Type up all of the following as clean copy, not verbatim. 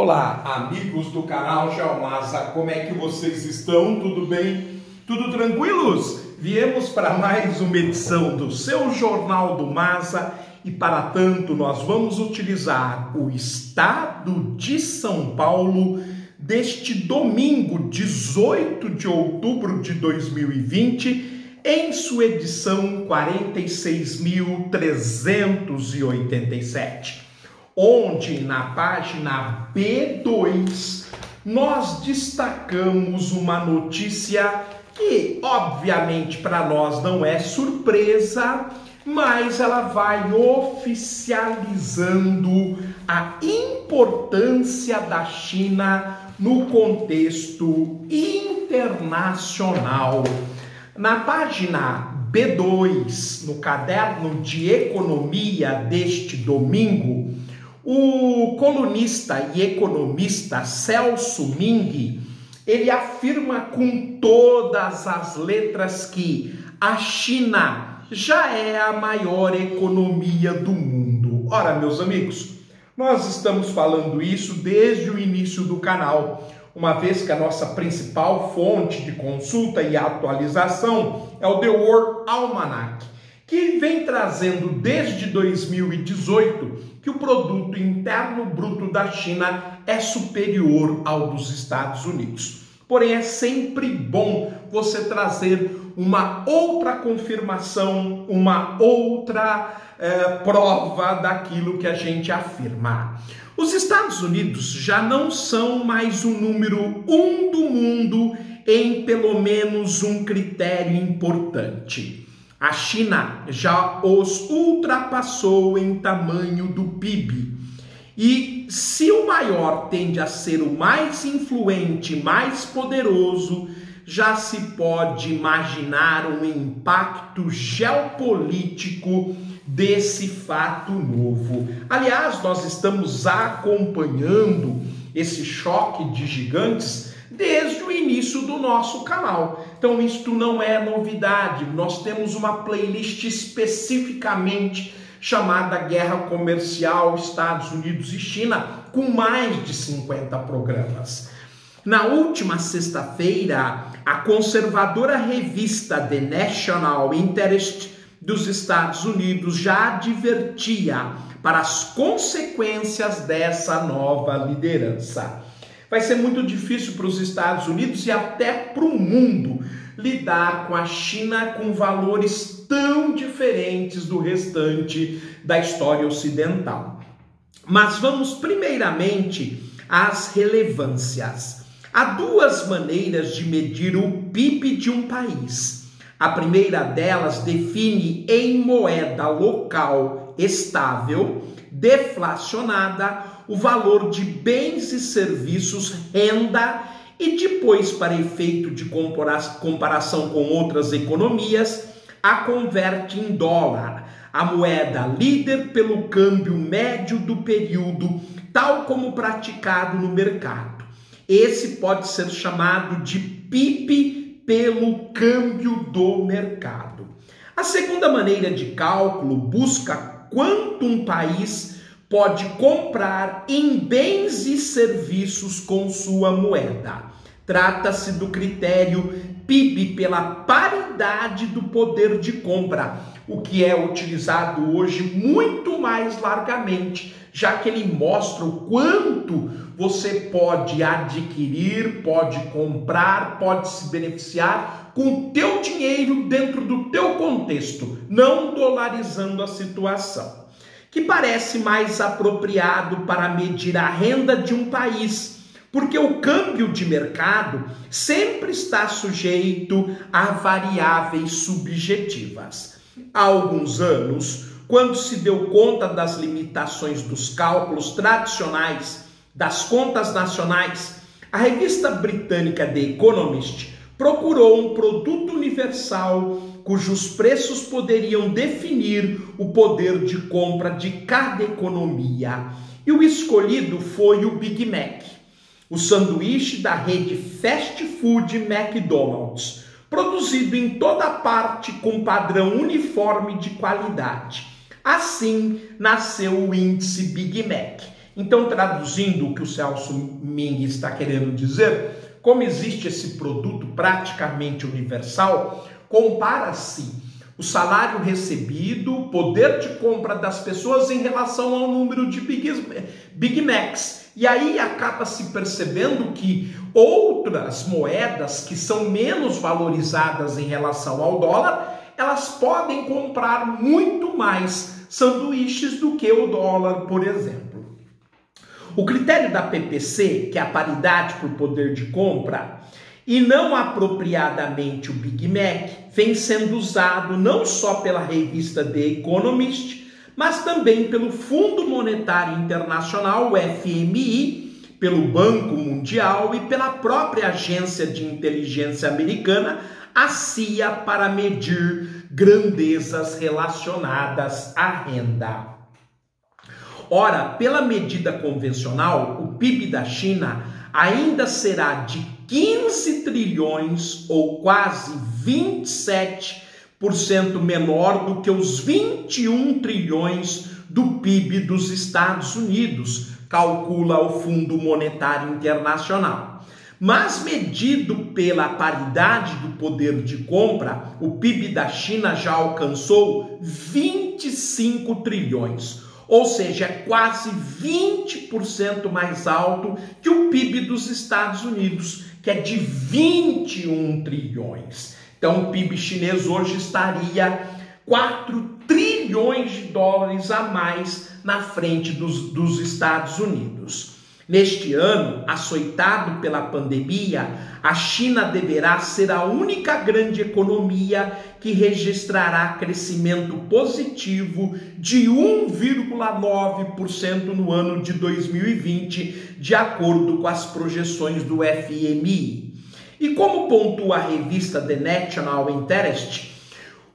Olá, amigos do canal Geomasa, como é que vocês estão? Tudo bem? Tudo tranquilos? Viemos para mais uma edição do seu Jornal do Masa e para tanto nós vamos utilizar o estado de São Paulo deste domingo, 18 de outubro de 2020, em sua edição 46.387. Onde na página B2 nós destacamos uma notícia que obviamente para nós não é surpresa, mas ela vai oficializando a importância da China no contexto internacional. Na página B2, no caderno de economia deste domingo, o colunista e economista Celso Ming, ele afirma com todas as letras que a China já é a maior economia do mundo. Ora, meus amigos, nós estamos falando isso desde o início do canal, uma vez que a nossa principal fonte de consulta e atualização é o The World Almanac, que vem trazendo desde 2018 que o produto interno bruto da China é superior ao dos Estados Unidos. Porém, é sempre bom você trazer uma outra confirmação, uma outra prova daquilo que a gente afirma. Os Estados Unidos já não são mais o número 1 do mundo em pelo menos um critério importante. A China já os ultrapassou em tamanho do PIB. E se o maior tende a ser o mais influente, mais poderoso, já se pode imaginar um impacto geopolítico desse fato novo. Aliás, nós estamos acompanhando esse choque de gigantes desde o início do nosso canal. Então isto não é novidade, nós temos uma playlist especificamente chamada Guerra Comercial Estados Unidos e China, com mais de 50 programas. Na última sexta-feira, a conservadora revista The National Interest dos Estados Unidos já advertia para as consequências dessa nova liderança. Vai ser muito difícil para os Estados Unidos e até para o mundo lidar com a China com valores tão diferentes do restante da história ocidental. Mas vamos primeiramente às relevâncias. Há duas maneiras de medir o PIB de um país. A primeira delas define em moeda local estável, deflacionada, o valor de bens e serviços, renda, e depois, para efeito de comparação com outras economias, a converte em dólar, a moeda líder pelo câmbio médio do período, tal como praticado no mercado. Esse pode ser chamado de PIB pelo câmbio do mercado. A segunda maneira de cálculo busca quanto um país pode comprar em bens e serviços com sua moeda. Trata-se do critério PIB pela paridade do poder de compra, o que é utilizado hoje muito mais largamente, já que ele mostra o quanto você pode adquirir, pode comprar, pode se beneficiar com o teu dinheiro dentro do teu contexto, não dolarizando a situação, que parece mais apropriado para medir a renda de um país, porque o câmbio de mercado sempre está sujeito a variáveis subjetivas. Há alguns anos, quando se deu conta das limitações dos cálculos tradicionais das contas nacionais, a revista britânica The Economist procurou um produto universal cujos preços poderiam definir o poder de compra de cada economia. E o escolhido foi o Big Mac, o sanduíche da rede fast food McDonald's, produzido em toda parte com padrão uniforme de qualidade. Assim nasceu o índice Big Mac, Então, traduzindo o que o Celso Ming está querendo dizer, como existe esse produto praticamente universal, compara-se o salário recebido, o poder de compra das pessoas em relação ao número de Big Macs. E aí acaba se percebendo que outras moedas que são menos valorizadas em relação ao dólar, elas podem comprar muito mais sanduíches do que o dólar, por exemplo. O critério da PPC, que é a paridade por poder de compra, e não apropriadamente o Big Mac, vem sendo usado não só pela revista The Economist, mas também pelo Fundo Monetário Internacional, o FMI, pelo Banco Mundial e pela própria agência de inteligência americana, a CIA, para medir grandezas relacionadas à renda. Ora, pela medida convencional, o PIB da China ainda será de 15 trilhões ou quase 27% menor do que os 21 trilhões do PIB dos Estados Unidos, calcula o Fundo Monetário Internacional. Mas medido pela paridade do poder de compra, o PIB da China já alcançou 25 trilhões. Ou seja, é quase 20% mais alto que o PIB dos Estados Unidos, que é de 21 trilhões. Então, o PIB chinês hoje estaria 4 trilhões de dólares a mais na frente dos Estados Unidos. Neste ano, açoitado pela pandemia, a China deverá ser a única grande economia que registrará crescimento positivo de 1,9% no ano de 2020, de acordo com as projeções do FMI. E como pontua a revista The National Interest,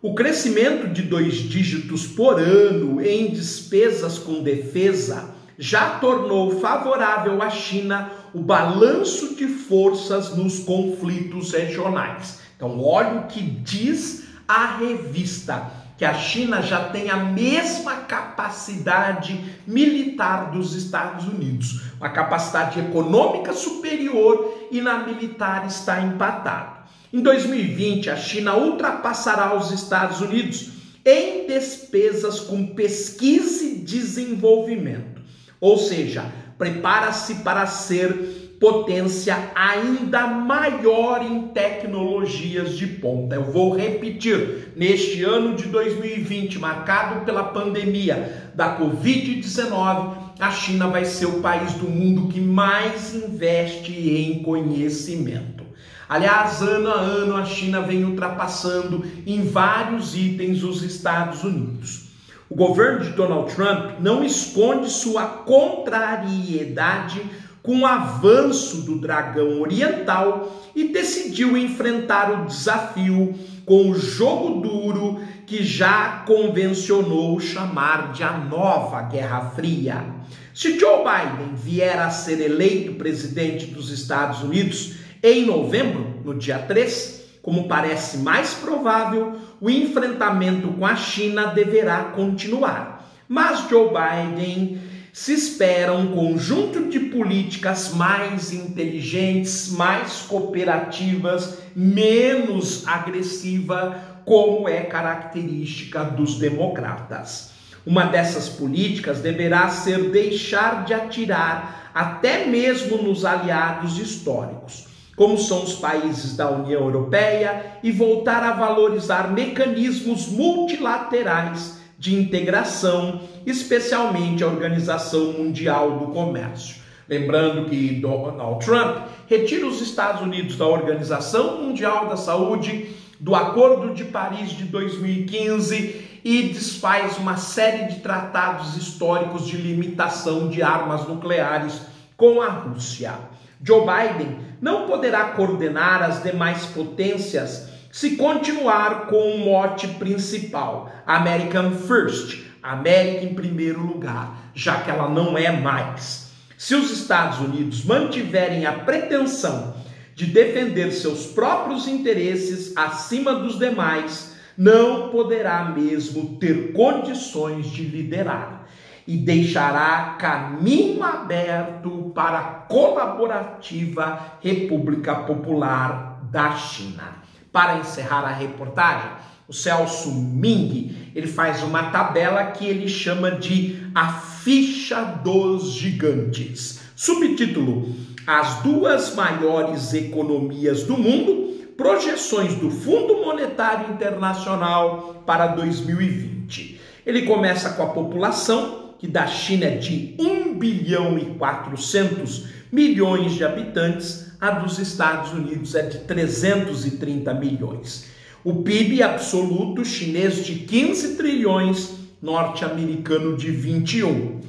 o crescimento de 2 dígitos por ano em despesas com defesa já tornou favorável à China o balanço de forças nos conflitos regionais. Então, olha o que diz a revista, que a China já tem a mesma capacidade militar dos Estados Unidos, uma capacidade econômica superior, e na militar está empatado. Em 2020, a China ultrapassará os Estados Unidos em despesas com pesquisa e desenvolvimento. Ou seja, prepara-se para ser potência ainda maior em tecnologias de ponta. Eu vou repetir, neste ano de 2020, marcado pela pandemia da Covid-19, a China vai ser o país do mundo que mais investe em conhecimento. Aliás, ano a ano, a China vem ultrapassando em vários itens os Estados Unidos. O governo de Donald Trump não esconde sua contrariedade com o avanço do dragão oriental e decidiu enfrentar o desafio com o jogo duro que já convencionou chamar de a nova Guerra Fria. Se Joe Biden vier a ser eleito presidente dos Estados Unidos em novembro, no dia 3, como parece mais provável, o enfrentamento com a China deverá continuar. Mas Joe Biden se espera um conjunto de políticas mais inteligentes, mais cooperativas, menos agressiva, como é característica dos democratas. Uma dessas políticas deverá ser deixar de atirar até mesmo nos aliados históricos, como são os países da União Europeia, e voltar a valorizar mecanismos multilaterais de integração, especialmente a Organização Mundial do Comércio. Lembrando que Donald Trump retira os Estados Unidos da Organização Mundial da Saúde, do Acordo de Paris de 2015 e desfaz uma série de tratados históricos de limitação de armas nucleares com a Rússia. Joe Biden não poderá coordenar as demais potências se continuar com o mote principal, American First, América em primeiro lugar, já que ela não é mais. Se os Estados Unidos mantiverem a pretensão de defender seus próprios interesses acima dos demais, não poderá mesmo ter condições de liderar. e deixará caminho aberto para a colaborativa República Popular da China. Para encerrar a reportagem, o Celso Ming, ele faz uma tabela que ele chama de a ficha dos gigantes. Subtítulo: as duas maiores economias do mundo, projeções do Fundo Monetário Internacional para 2020. Ele começa com a população, que da China é de 1.400.000.000 de habitantes, a dos Estados Unidos é de 330 milhões. O PIB absoluto chinês de 15 trilhões, norte-americano de 21.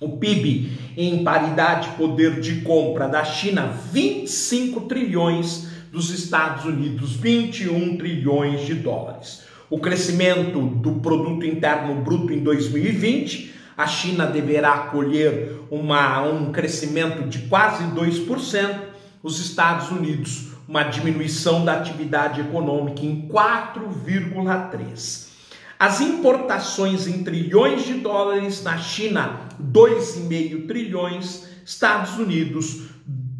O PIB em paridade poder de compra da China, 25 trilhões, dos Estados Unidos, 21 trilhões de dólares. O crescimento do produto interno bruto em 2020, a China deverá colher um crescimento de quase 2%, os Estados Unidos uma diminuição da atividade econômica em 4,3%. As importações em trilhões de dólares, na China 2,5 trilhões, Estados Unidos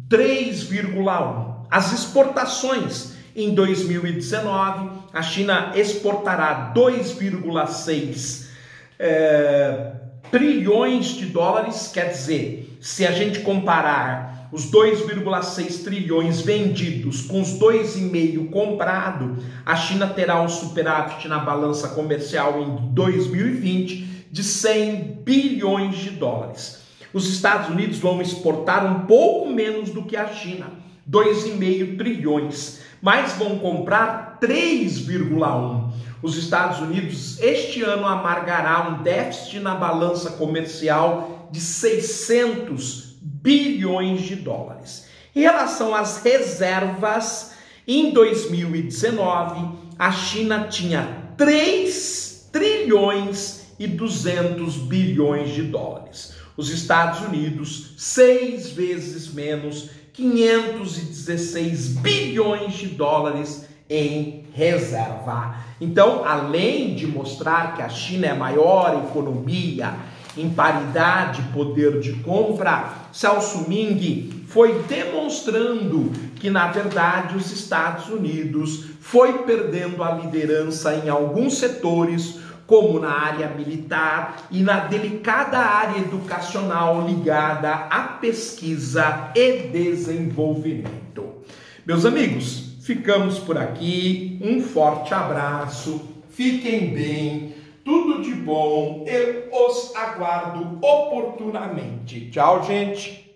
3,1%. As exportações em 2019, a China exportará 2,6 trilhões de dólares, quer dizer, se a gente comparar os 2,6 trilhões vendidos com os 2,5 comprado, a China terá um superávit na balança comercial em 2020 de 100 bilhões de dólares. Os Estados Unidos vão exportar um pouco menos do que a China, 2,5 trilhões, mas vão comprar 3,1. Os Estados Unidos este ano amargará um déficit na balança comercial de 600 bilhões de dólares. Em relação às reservas, em 2019, a China tinha 3 trilhões e 200 bilhões de dólares. Os Estados Unidos, 6 vezes menos, 516 bilhões de dólares em reserva. Então, além de mostrar que a China é a maior economia em paridade, poder de compra, Celso Ming foi demonstrando que, na verdade, os Estados Unidos foi perdendo a liderança em alguns setores, como na área militar e na delicada área educacional ligada à pesquisa e desenvolvimento. Meus amigos, ficamos por aqui. Um forte abraço. Fiquem bem. Tudo de bom. Eu os aguardo oportunamente. Tchau, gente.